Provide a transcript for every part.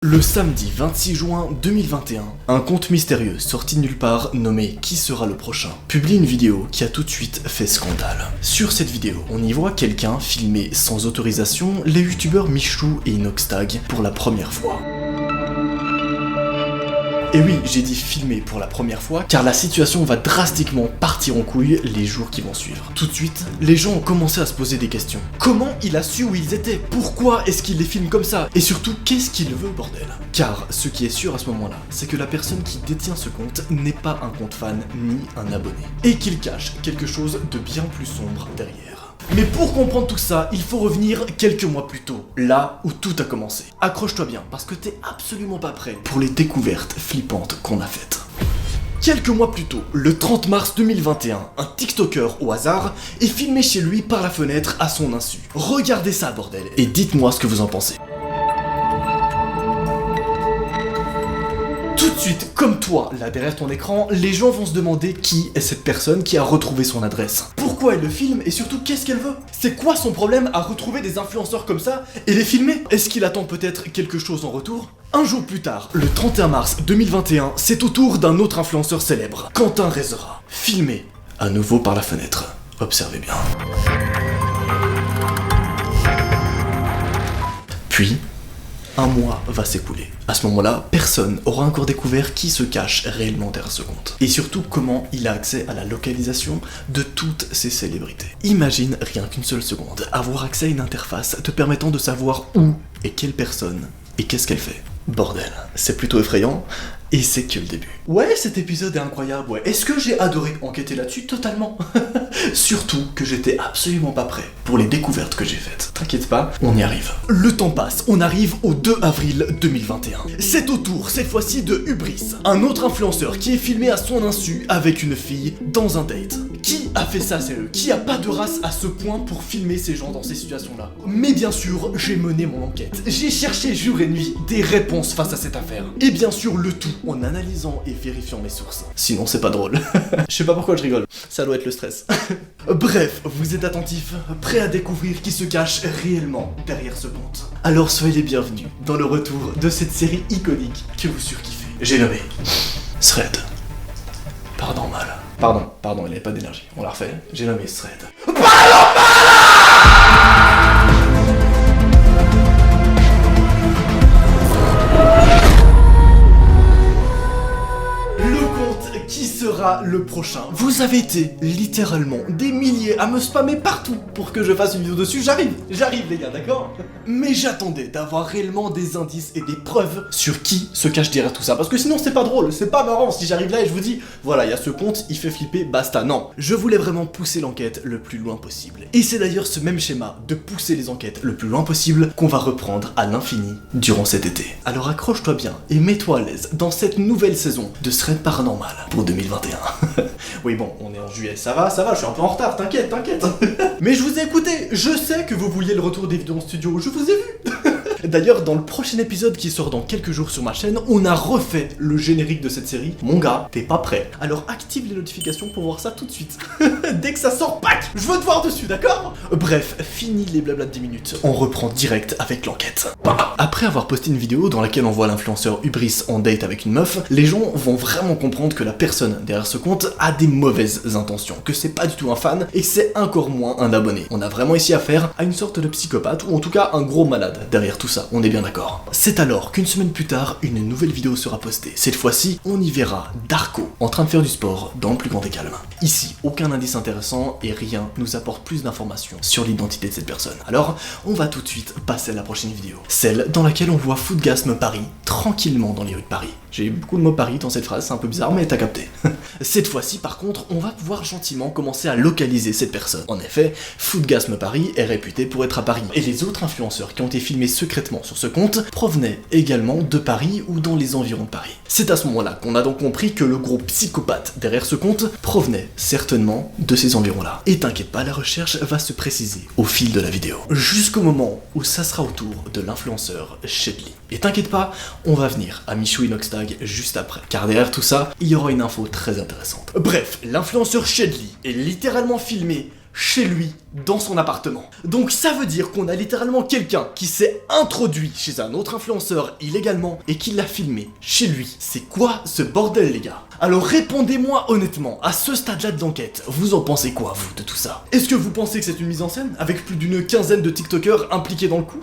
Le samedi 26 juin 2021, un compte mystérieux sorti de nulle part nommé Qui sera le prochain publie une vidéo qui a tout de suite fait scandale. Sur cette vidéo, on y voit quelqu'un filmer sans autorisation les youtubeurs Michou et Inoxtag pour la première fois. Et oui, j'ai dit filmer pour la première fois, car la situation va drastiquement partir en couille les jours qui vont suivre. Tout de suite, les gens ont commencé à se poser des questions. Comment il a su où ils étaient? Pourquoi est-ce qu'il les filme comme ça? Et surtout, qu'est-ce qu'il veut, bordel? Car ce qui est sûr à ce moment-là, c'est que la personne qui détient ce compte n'est pas un compte fan ni un abonné. Et qu'il cache quelque chose de bien plus sombre derrière. Mais pour comprendre tout ça, il faut revenir quelques mois plus tôt, là où tout a commencé. Accroche-toi bien, parce que t'es absolument pas prêt pour les découvertes flippantes qu'on a faites. Quelques mois plus tôt, le 30 mars 2021, un TikToker au hasard est filmé chez lui par la fenêtre à son insu. Regardez ça, bordel, et dites-moi ce que vous en pensez. Tout de suite, comme toi, là derrière ton écran, les gens vont se demander qui est cette personne qui a retrouvé son adresse. Pourquoi elle le filme et surtout qu'est-ce qu'elle veut? C'est quoi son problème à retrouver des influenceurs comme ça et les filmer? Est-ce qu'il attend peut-être quelque chose en retour? Un jour plus tard, le 31 mars 2021, c'est au tour d'un autre influenceur célèbre, Quentin Rezera, filmé à nouveau par la fenêtre. Observez bien. Puis, un mois va s'écouler. À ce moment-là, personne aura encore découvert qui se cache réellement derrière ce compte. Et surtout, comment il a accès à la localisation de toutes ces célébrités. Imagine, rien qu'une seule seconde, avoir accès à une interface te permettant de savoir où est quelle personne et qu'est-ce qu'elle fait. Bordel, c'est plutôt effrayant, et c'est que le début. Ouais, cet épisode est incroyable, ouais. Est-ce que j'ai adoré enquêter là-dessus? Totalement. Surtout que j'étais absolument pas prêt pour les découvertes que j'ai faites. T'inquiète pas, on y arrive. Le temps passe, on arrive au 2 avril 2021. C'est au tour, cette fois-ci, de Hubris, un autre influenceur qui est filmé à son insu avec une fille dans un date. Qui a fait ça, sérieux? Qui a pas de race à ce point pour filmer ces gens dans ces situations-là? Mais bien sûr, j'ai mené mon enquête. J'ai cherché jour et nuit des réponses face à cette affaire. Et bien sûr, le tout en analysant et vérifiant mes sources. Sinon, c'est pas drôle. Je sais pas pourquoi je rigole. Ça doit être le stress. Bref, vous êtes attentifs, prêts à découvrir qui se cache réellement derrière ce compte. Alors soyez les bienvenus dans le retour de cette série iconique que vous surkiffez. J'ai nommé Thread. Paranormal. Pardon, il n'y avait pas d'énergie. On la refait. J'ai nommé Thread. Qui sera le prochain? Vous avez été littéralement des milliers à me spammer partout pour que je fasse une vidéo dessus. J'arrive les gars, d'accord? Mais j'attendais d'avoir réellement des indices et des preuves sur qui se cache derrière tout ça, parce que sinon c'est pas drôle, c'est pas marrant si j'arrive là et je vous dis voilà, il y a ce compte, il fait flipper, basta. Non, je voulais vraiment pousser l'enquête le plus loin possible. Et c'est d'ailleurs ce même schéma de pousser les enquêtes le plus loin possible qu'on va reprendre à l'infini durant cet été. Alors accroche-toi bien et mets-toi à l'aise dans cette nouvelle saison de Thread Paranormal pour 2021. Oui bon, on est en juillet, ça va, je suis un peu en retard, t'inquiète. Mais je vous ai écouté, je sais que vous vouliez le retour des vidéos en studio, je vous ai vu. D'ailleurs, dans le prochain épisode qui sort dans quelques jours sur ma chaîne, on a refait le générique de cette série. Mon gars, t'es pas prêt? Alors active les notifications pour voir ça tout de suite. Dès que ça sort, pack, je veux te voir dessus, d'accord? Bref, fini les blabla de 10 minutes. On reprend direct avec l'enquête. Après avoir posté une vidéo dans laquelle on voit l'influenceur Hubris en date avec une meuf, les gens vont vraiment comprendre que la personne derrière ce compte a des mauvaises intentions, que c'est pas du tout un fan et que c'est encore moins un abonné. On a vraiment ici affaire à une sorte de psychopathe ou en tout cas un gros malade derrière tout ça, on est bien d'accord. C'est alors qu'une semaine plus tard, une nouvelle vidéo sera postée. Cette fois-ci, on y verra Darko en train de faire du sport dans le plus grand des calmes. Ici, aucun indice intéressant et rien nous apporte plus d'informations sur l'identité de cette personne. Alors, on va tout de suite passer à la prochaine vidéo. Celle dans laquelle on voit Foodgasm Paris tranquillement dans les rues de Paris. J'ai eu beaucoup de mots Paris dans cette phrase, c'est un peu bizarre, mais t'as capté. Cette fois-ci, par contre, on va pouvoir gentiment commencer à localiser cette personne. En effet, Foodgasm Paris est réputé pour être à Paris. Et les autres influenceurs qui ont été filmés secrètement sur ce compte provenaient également de Paris ou dans les environs de Paris. C'est à ce moment-là qu'on a donc compris que le gros psychopathe derrière ce compte provenait certainement de ces environs-là. Et t'inquiète pas, la recherche va se préciser au fil de la vidéo. Jusqu'au moment où ça sera au tour de l'influenceur Shedly. Et t'inquiète pas, on va venir à Michou Inoxtag juste après, car derrière tout ça, il y aura une info très intéressante. Bref, l'influenceur Shedly est littéralement filmé chez lui, dans son appartement. Donc ça veut dire qu'on a littéralement quelqu'un qui s'est introduit chez un autre influenceur illégalement et qui l'a filmé chez lui. C'est quoi ce bordel, les gars? Alors répondez-moi honnêtement, à ce stade-là de l'enquête, vous en pensez quoi, vous, de tout ça? Est-ce que vous pensez que c'est une mise en scène, avec plus d'une quinzaine de TikTokers impliqués dans le coup?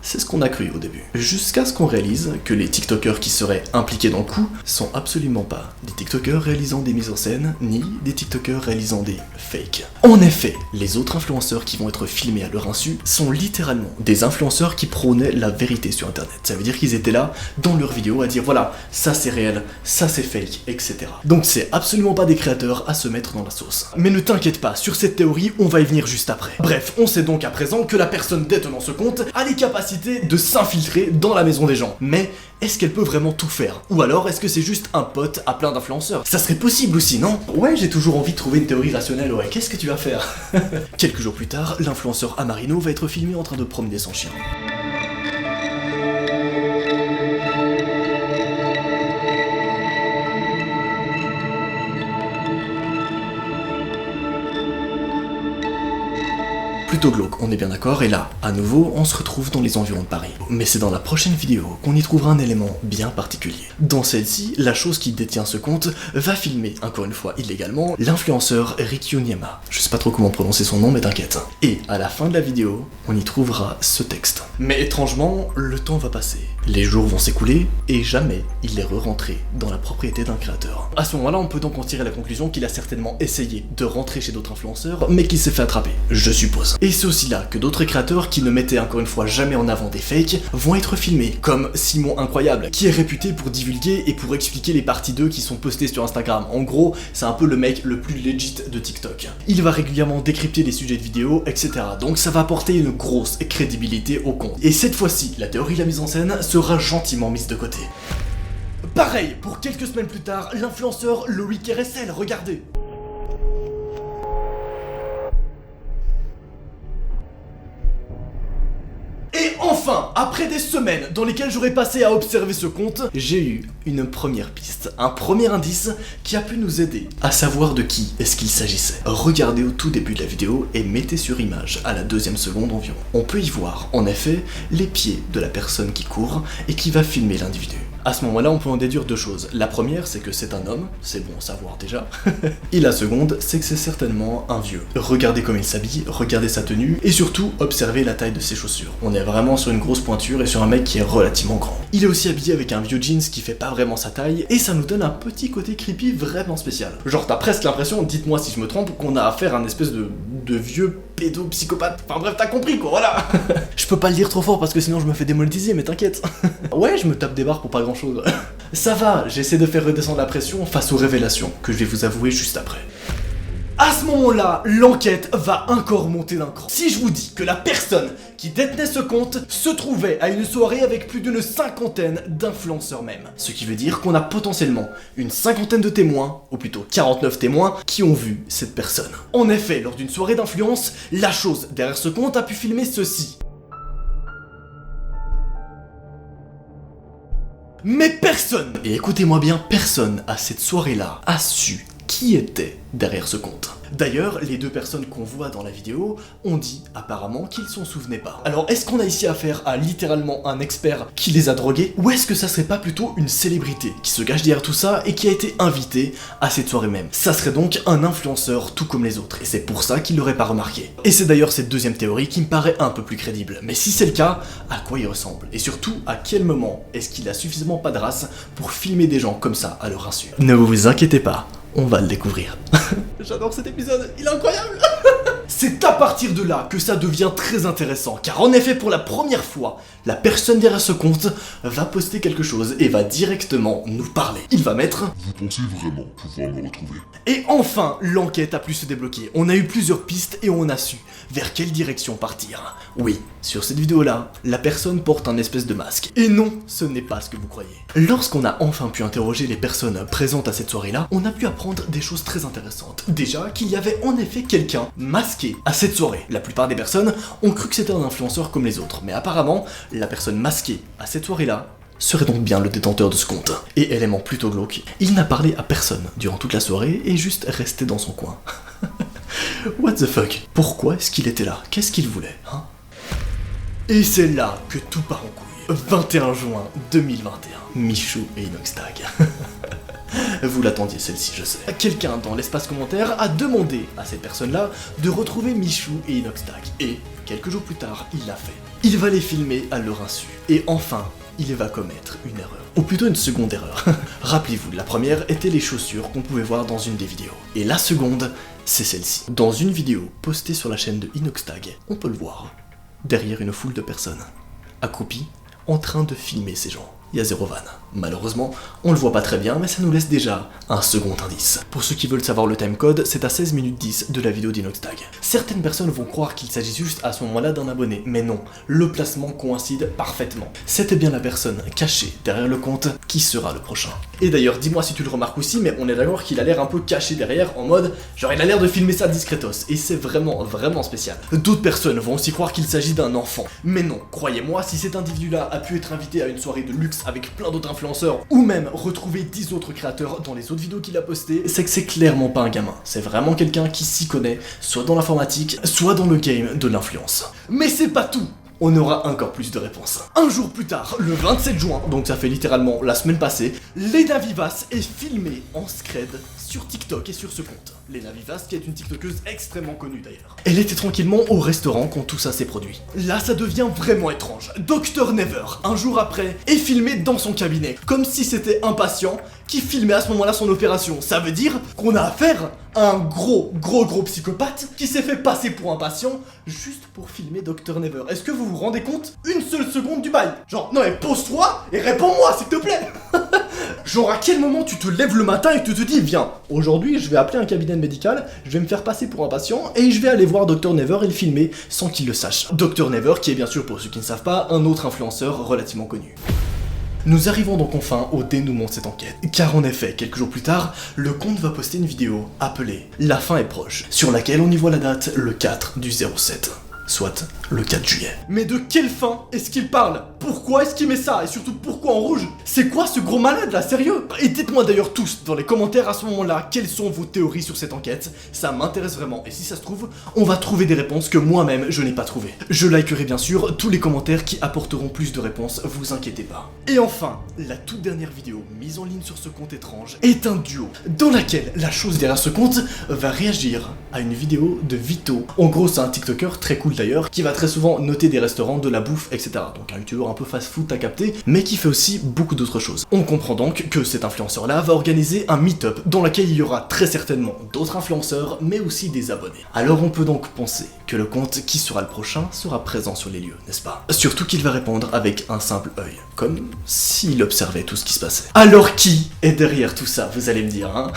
C'est ce qu'on a cru au début. Jusqu'à ce qu'on réalise que les TikTokers qui seraient impliqués dans le coup sont absolument pas des TikTokers réalisant des mises en scène, ni des TikTokers réalisant des fakes. En effet, les autres influenceurs qui vont être filmés à leur insu sont littéralement des influenceurs qui prônaient la vérité sur internet. Ça veut dire qu'ils étaient là, dans leurs vidéos, à dire voilà, ça c'est réel, ça c'est fake, etc. Donc c'est absolument pas des créateurs à se mettre dans la sauce. Mais ne t'inquiète pas, sur cette théorie, on va y venir juste après. Bref, on sait donc à présent que la personne détenant ce compte a les capacités de s'infiltrer dans la maison des gens. Mais est-ce qu'elle peut vraiment tout faire? Ou alors est-ce que c'est juste un pote à plein d'influenceurs? Ça serait possible aussi, non? Ouais, j'ai toujours envie de trouver une théorie rationnelle, ouais, qu'est-ce que tu vas faire? Quelques jours plus tard, l'influenceur Amarino va être filmé en train de promener son chien. Plutôt glauque, on est bien d'accord, et là, à nouveau, on se retrouve dans les environs de Paris. Mais c'est dans la prochaine vidéo qu'on y trouvera un élément bien particulier. Dans celle-ci, la chose qui détient ce compte va filmer, encore une fois illégalement, l'influenceur Rikyonyama. Je sais pas trop comment prononcer son nom, mais t'inquiète. Et à la fin de la vidéo, on y trouvera ce texte. Mais étrangement, le temps va passer. Les jours vont s'écouler, et jamais il est re-rentré dans la propriété d'un créateur. À ce moment-là, on peut donc en tirer la conclusion qu'il a certainement essayé de rentrer chez d'autres influenceurs, mais qu'il s'est fait attraper, je suppose. Et c'est aussi là que d'autres créateurs qui ne mettaient encore une fois jamais en avant des fakes vont être filmés, comme Simon Incroyable, qui est réputé pour divulguer et pour expliquer les parties d'eux qui sont postées sur Instagram. En gros, c'est un peu le mec le plus legit de TikTok. Il va régulièrement décrypter des sujets de vidéos, etc. Donc ça va apporter une grosse crédibilité au compte. Et cette fois-ci, la théorie de la mise en scène sera gentiment mise de côté. Pareil, pour quelques semaines plus tard, l'influenceur Loïc RSL, regardez. Et enfin, après des semaines dans lesquelles j'aurais passé à observer ce compte, j'ai eu une première piste, un premier indice qui a pu nous aider à savoir de qui est-ce qu'il s'agissait. Regardez au tout début de la vidéo et mettez sur image à la 2e seconde environ. On peut y voir, en effet, les pieds de la personne qui court et qui va filmer l'individu. À ce moment-là, on peut en déduire deux choses. La première, c'est que c'est un homme, c'est bon à savoir déjà. Et la seconde, c'est que c'est certainement un vieux. Regardez comme il s'habille, regardez sa tenue, et surtout, observez la taille de ses chaussures. On est vraiment sur une grosse pointure et sur un mec qui est relativement grand. Il est aussi habillé avec un vieux jeans qui fait pas vraiment sa taille, et ça nous donne un petit côté creepy vraiment spécial. Genre, t'as presque l'impression, dites-moi si je me trompe, qu'on a affaire à un espèce de vieux pédopsychopathe. Enfin bref, t'as compris quoi, voilà. Je peux pas le dire trop fort parce que sinon je me fais démonétiser, mais t'inquiète. Ouais, je me tape des barres pour pas grand chose. Ça va, j'essaie de faire redescendre la pression face aux révélations que je vais vous avouer juste après. À ce moment-là, l'enquête va encore monter d'un cran. Si je vous dis que la personne qui détenait ce compte se trouvait à une soirée avec plus d'une cinquantaine d'influenceurs même. Ce qui veut dire qu'on a potentiellement une cinquantaine de témoins, ou plutôt 49 témoins, qui ont vu cette personne. En effet, lors d'une soirée d'influence, la chose derrière ce compte a pu filmer ceci. Mais personne, et écoutez-moi bien, personne à cette soirée-là a su qui était derrière ce compte. D'ailleurs, les deux personnes qu'on voit dans la vidéo ont dit apparemment qu'ils s'en souvenaient pas. Alors est-ce qu'on a ici affaire à littéralement un expert qui les a drogués, ou est-ce que ça serait pas plutôt une célébrité qui se cache derrière tout ça et qui a été invitée à cette soirée même? Ça serait donc un influenceur tout comme les autres, et c'est pour ça qu'il l'aurait pas remarqué. Et c'est d'ailleurs cette deuxième théorie qui me paraît un peu plus crédible. Mais si c'est le cas, à quoi il ressemble? Et surtout, à quel moment est-ce qu'il a suffisamment pas de race pour filmer des gens comme ça à leur insu? Ne vous inquiétez pas, on va le découvrir. J'adore cet épisode, il est incroyable. C'est à partir de là que ça devient très intéressant, car en effet, pour la première fois, la personne derrière ce compte va poster quelque chose et va directement nous parler. Il va mettre « Vous pensez vraiment pouvoir me retrouver ?» Et enfin, l'enquête a pu se débloquer. On a eu plusieurs pistes et on a su vers quelle direction partir. Oui, sur cette vidéo-là, la personne porte un espèce de masque. Et non, ce n'est pas ce que vous croyez. Lorsqu'on a enfin pu interroger les personnes présentes à cette soirée-là, on a pu apprendre des choses très intéressantes. Déjà, qu'il y avait en effet quelqu'un masqué à cette soirée. La plupart des personnes ont cru que c'était un influenceur comme les autres, mais apparemment, la personne masquée à cette soirée-là serait donc bien le détenteur de ce compte. Et élément plutôt glauque, il n'a parlé à personne durant toute la soirée et juste resté dans son coin. What the fuck? Pourquoi est-ce qu'il était là? Qu'est-ce qu'il voulait, hein? Et c'est là que tout part en couille. 21 juin 2021. Michou et Inoxtag. Vous l'attendiez celle-ci, je sais. Quelqu'un dans l'espace commentaire a demandé à cette personne-là de retrouver Michou et Inoxtag. Et, quelques jours plus tard, il l'a fait. Il va les filmer à leur insu. Et enfin, il va commettre une erreur. Ou plutôt une seconde erreur. Rappelez-vous, la première était les chaussures qu'on pouvait voir dans une des vidéos. Et la seconde, c'est celle-ci. Dans une vidéo postée sur la chaîne de Inoxtag, on peut le voir. Derrière une foule de personnes, accroupis, en train de filmer ces gens. Il y a zéro vanne. Malheureusement, on le voit pas très bien, mais ça nous laisse déjà un second indice. Pour ceux qui veulent savoir le timecode, c'est à 16 minutes 10 de la vidéo d'Inoxtag. Certaines personnes vont croire qu'il s'agit juste à ce moment-là d'un abonné, mais non, le placement coïncide parfaitement. C'était bien la personne cachée derrière le compte qui sera le prochain. Et d'ailleurs, dis-moi si tu le remarques aussi, mais on est d'accord qu'il a l'air un peu caché derrière, en mode, genre il a l'air de filmer ça discretos, et c'est vraiment spécial. D'autres personnes vont aussi croire qu'il s'agit d'un enfant, mais non, croyez-moi, si cet individu-là a pu être invité à une soirée de luxe avec plein d'autres influenceurs, ou même retrouver 10 autres créateurs dans les autres vidéos qu'il a postées, c'est que c'est clairement pas un gamin. C'est vraiment quelqu'un qui s'y connaît, soit dans l'informatique, soit dans le game de l'influence. Mais c'est pas tout! On aura encore plus de réponses. Un jour plus tard, le 27 juin, donc ça fait littéralement la semaine passée, Lena Vivas est filmée en scred sur TikTok et sur ce compte. Lena Vivas, qui est une tiktokeuse extrêmement connue d'ailleurs. Elle était tranquillement au restaurant quand tout ça s'est produit. Là, ça devient vraiment étrange. Dr Never, un jour après, est filmé dans son cabinet, comme si c'était un patient qui filmait à ce moment-là son opération. Ça veut dire qu'on a affaire à un gros psychopathe qui s'est fait passer pour un patient juste pour filmer Dr Never. Est-ce que vous vous rendez compte? Une seule seconde du bail. Genre, non mais pose-toi et réponds-moi s'il te plaît. Genre à quel moment tu te lèves le matin et tu te dis viens, aujourd'hui je vais appeler un cabinet médical, je vais me faire passer pour un patient et je vais aller voir Dr Never et le filmer sans qu'il le sache. Dr Never qui est bien sûr, pour ceux qui ne savent pas, un autre influenceur relativement connu. Nous arrivons donc enfin au dénouement de cette enquête, car en effet, quelques jours plus tard, le compte va poster une vidéo appelée « La fin est proche », sur laquelle on y voit la date le 4 du 07. Soit le 4 juillet. Mais de quelle fin est-ce qu'il parle? Pourquoi est-ce qu'il met ça? Et surtout pourquoi en rouge? C'est quoi ce gros malade là, sérieux? Et dites-moi d'ailleurs tous dans les commentaires à ce moment-là quelles sont vos théories sur cette enquête. Ça m'intéresse vraiment et si ça se trouve, on va trouver des réponses que moi-même je n'ai pas trouvées. Je likerai bien sûr tous les commentaires qui apporteront plus de réponses, vous inquiétez pas. Et enfin, la toute dernière vidéo mise en ligne sur ce compte étrange est un duo dans laquelle la chose derrière ce compte va réagir à une vidéo de Vito. En gros, c'est un TikToker très cool d'ailleurs, qui va très souvent noter des restaurants, de la bouffe, etc. Donc un youtubeur un peu fast-food à capter, mais qui fait aussi beaucoup d'autres choses. On comprend donc que cet influenceur-là va organiser un meet-up dans lequel il y aura très certainement d'autres influenceurs, mais aussi des abonnés. Alors on peut donc penser que le compte qui sera le prochain sera présent sur les lieux, n'est-ce pas? Surtout qu'il va répondre avec un simple œil, comme s'il observait tout ce qui se passait. Alors qui est derrière tout ça, vous allez me dire, hein?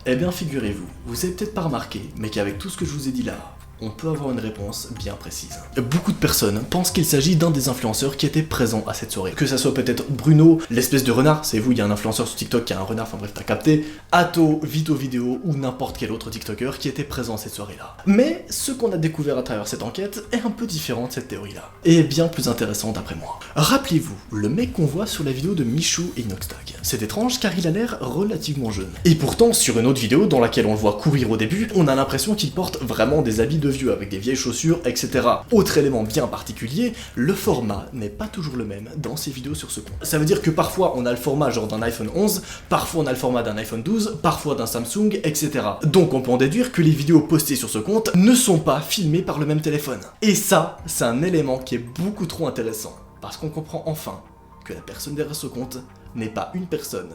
Eh bien figurez-vous, vous avez peut-être pas remarqué, mais qu'avec tout ce que je vous ai dit là, on peut avoir une réponse bien précise. Beaucoup de personnes pensent qu'il s'agit d'un des influenceurs qui était présent à cette soirée. Que ça soit peut-être Bruno, l'espèce de renard, c'est vous, il y a un influenceur sur TikTok qui a un renard, enfin bref, t'as capté, Atto, Vito Vidéo ou n'importe quel autre TikToker qui était présent à cette soirée-là. Mais ce qu'on a découvert à travers cette enquête est un peu différent de cette théorie-là. Et bien plus intéressant d'après moi. Rappelez-vous, le mec qu'on voit sur la vidéo de Michou et Inoxtag. C'est étrange car il a l'air relativement jeune. Et pourtant, sur une autre vidéo dans laquelle on le voit courir au début, on a l'impression qu'il porte vraiment des habits de vieux avec des vieilles chaussures, etc. Autre élément bien particulier, le format n'est pas toujours le même dans ces vidéos sur ce compte. Ça veut dire que parfois on a le format genre d'un iPhone 11, parfois on a le format d'un iPhone 12, parfois d'un Samsung, etc. Donc on peut en déduire que les vidéos postées sur ce compte ne sont pas filmées par le même téléphone. Et ça, c'est un élément qui est beaucoup trop intéressant, parce qu'on comprend enfin que la personne derrière ce compte n'est pas une personne,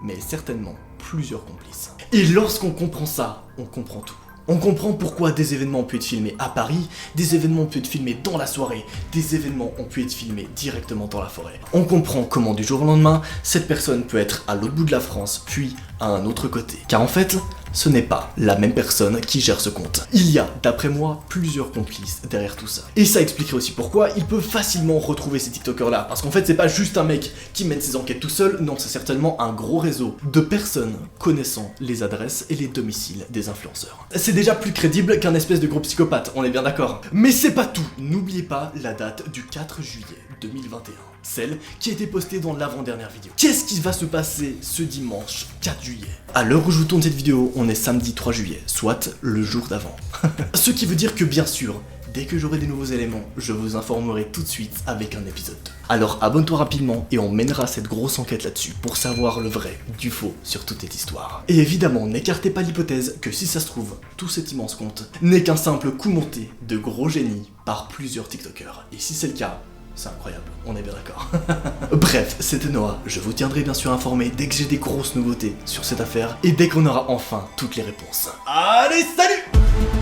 mais certainement plusieurs complices. Et lorsqu'on comprend ça, on comprend tout. On comprend pourquoi des événements ont pu être filmés à Paris, des événements ont pu être filmés dans la soirée, des événements ont pu être filmés directement dans la forêt. On comprend comment du jour au lendemain, cette personne peut être à l'autre bout de la France, puis à un autre côté. Car en fait, ce n'est pas la même personne qui gère ce compte. Il y a, d'après moi, plusieurs complices derrière tout ça. Et ça expliquerait aussi pourquoi il peut facilement retrouver ces TikTokers là. Parce qu'en fait, c'est pas juste un mec qui mène ses enquêtes tout seul, non, c'est certainement un gros réseau de personnes connaissant les adresses et les domiciles des influenceurs. C'est déjà plus crédible qu'un espèce de gros psychopathe, on est bien d'accord. Mais c'est pas tout. N'oubliez pas la date du 4 juillet 2021. celle qui a été postée dans l'avant-dernière vidéo. Qu'est-ce qui va se passer ce dimanche 4 juillet? À l'heure où je vous tourne cette vidéo, on est samedi 3 juillet, soit le jour d'avant. Ce qui veut dire que bien sûr, dès que j'aurai des nouveaux éléments, je vous informerai tout de suite avec un épisode 2. Alors abonne-toi rapidement et on mènera cette grosse enquête là-dessus pour savoir le vrai du faux sur toute cette histoire. Et évidemment, n'écartez pas l'hypothèse que si ça se trouve, tout cet immense compte n'est qu'un simple coup monté de gros génies par plusieurs TikTokers. Et si c'est le cas, c'est incroyable, on est bien d'accord. Bref, c'était Noah, je vous tiendrai bien sûr informé dès que j'ai des grosses nouveautés sur cette affaire et dès qu'on aura enfin toutes les réponses. Allez, salut!